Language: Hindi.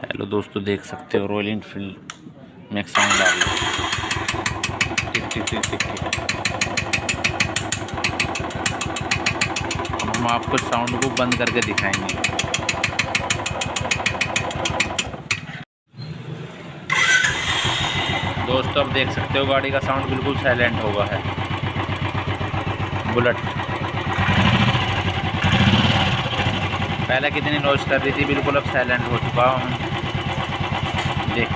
हेलो दोस्तों, देख सकते हो रॉयल इनफील्ड में साउंड आ रही है। टिक टिक टिक टिक टिक। अब हम आपको साउंड को बंद करके दिखाएंगे। दोस्तों, अब देख सकते हो गाड़ी का साउंड बिल्कुल साइलेंट हो गया है। बुलेट पहले कितनी नॉइस कर रही थी, बिल्कुल अब साइलेंट हो चुका हूँ। देख